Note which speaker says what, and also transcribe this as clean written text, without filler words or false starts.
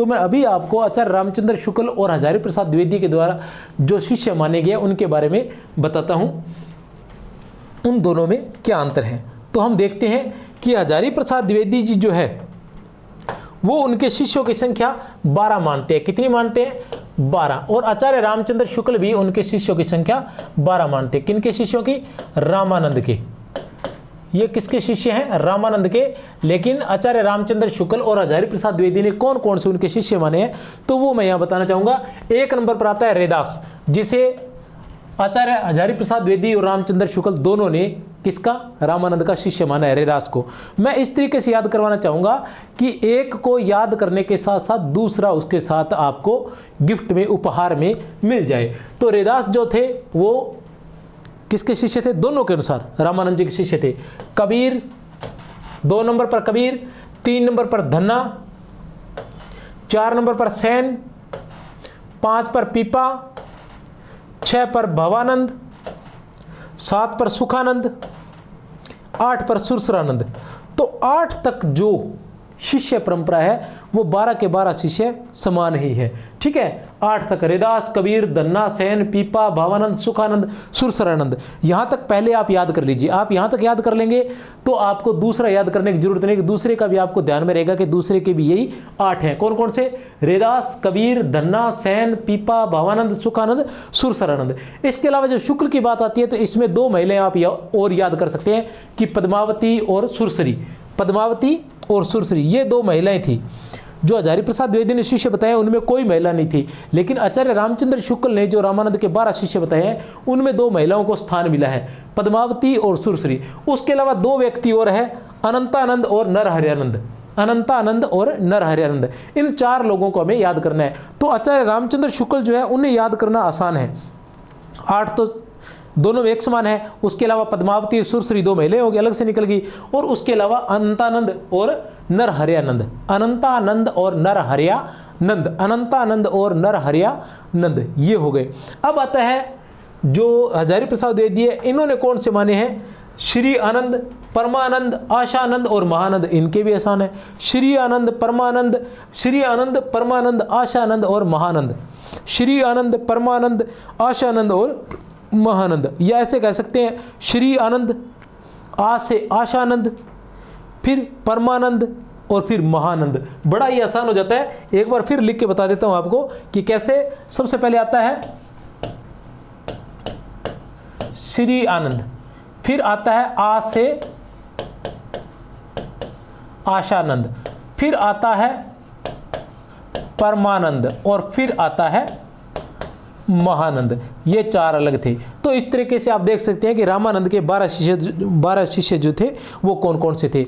Speaker 1: तो मैं अभी आपको आचार्य रामचंद्र शुक्ल और हजारी प्रसाद द्विवेदी के द्वारा जो शिष्य माने गए उनके बारे में बताता हूँ, उन दोनों में क्या अंतर है। तो हम देखते हैं कि हजारी प्रसाद द्विवेदी जी जो है वो उनके शिष्यों की संख्या 12 मानते हैं। कितनी मानते हैं? 12। और आचार्य रामचंद्र शुक्ल भी उनके शिष्यों की संख्या 12 मानते हैं। किनके शिष्यों की? रामानंद के। ये किसके शिष्य हैं? रामानंद के। लेकिन आचार्य रामचंद्र शुक्ल और हजारी प्रसाद द्विवेदी ने कौन कौन से उनके शिष्य माने हैं, तो वो मैं यहाँ बताना चाहूँगा। 1 नंबर पर आता है रैदास, जिसे आचार्य हजारी प्रसाद द्विवेदी और रामचंद्र शुक्ल दोनों ने किसका? रामानंद का शिष्य माना है, रैदास को। मैं इस तरीके से याद करवाना चाहूँगा कि एक को याद करने के साथ साथ दूसरा उसके साथ आपको गिफ्ट में, उपहार में मिल जाए। तो रैदास जो थे वो किसके शिष्य थे? दोनों के अनुसार रामानंद जी के शिष्य थे। कबीर, 2 नंबर पर कबीर, 3 नंबर पर धन्ना, 4 नंबर पर सेन, 5 पर पीपा, 6 पर भवानंद, 7 पर सुखानंद, 8 पर सुरसरानंद। तो 8 तक जो शिष्य परंपरा है वो 12 के 12 शिष्य समान ही है। ठीक है, 8 तक रैदास, कबीर, धन्ना, सेन, पीपा, भावानंद, सुखानंद, सुरसरानंद। यहां तक पहले आप याद कर लीजिए। आप यहां तक याद कर लेंगे तो आपको दूसरा याद करने की जरूरत नहीं, कि दूसरे का भी आपको ध्यान में रहेगा कि दूसरे के भी यही 8 हैं। कौन कौन से? रैदास, कबीर, धन्ना, सेन, पीपा, भावानंद, सुखानंद, सुरसरानंद। इसके अलावा जब शुक्ल की बात आती है तो इसमें 2 महिलाएं आप और याद कर सकते हैं कि पद्मावती और सुरसरी। पद्मावती और सुरसरी ये 2 महिलाएं थी। जो हजारी प्रसाद द्विवेदी ने शिष्य बताए उनमें कोई महिला नहीं थी, लेकिन आचार्य रामचंद्र शुक्ल ने जो रामानंद के 12 शिष्य बताए हैं उनमें 2 महिलाओं को स्थान मिला है, पद्मावती और सुरसरी। उसके अलावा 2 व्यक्ति और है, अनंतानंद और नरहरियानंद। अनंतानंद और नरहरियानंद, इन 4 लोगों को हमें याद करना है। तो आचार्य रामचंद्र शुक्ल जो है उन्हें याद करना आसान है। 8 तो दोनों एक समान है। उसके अलावा पद्मावती और सुरसरी 2 महिलाएं होगी, अलग से निकल गई। और उसके अलावा अनंतानंद और नरहरियानंद, अनंतानंद और नरहरियानंद, अनंतानंद और नरहरियानंद, ये हो गए। अब आता है जो हजारी प्रसाद द्विवेदी है, इन्होंने कौन से माने हैं? श्री आनंद, परमानंद, आशानंद और महानंद। इनके भी आसान है, श्री आनंद, परमानंद, श्री आनंद, परमानंद, आशानंद और महानंद। श्री आनंद, परमानंद, आशानंद और महानंद, या ऐसे कह सकते हैं श्री आनंद, आ से आशानंद, फिर परमानंद और फिर महानंद। बड़ा ही आसान हो जाता है। एक बार फिर लिख के बता देता हूं आपको कि कैसे। सबसे पहले आता है श्री आनंद, फिर आता है आ से आशानंद, फिर आता है परमानंद और फिर आता है महानंद। ये 4 अलग थे। तो इस तरीके से आप देख सकते हैं कि रामानंद के 12 शिष्य जो थे वो कौन कौन से थे।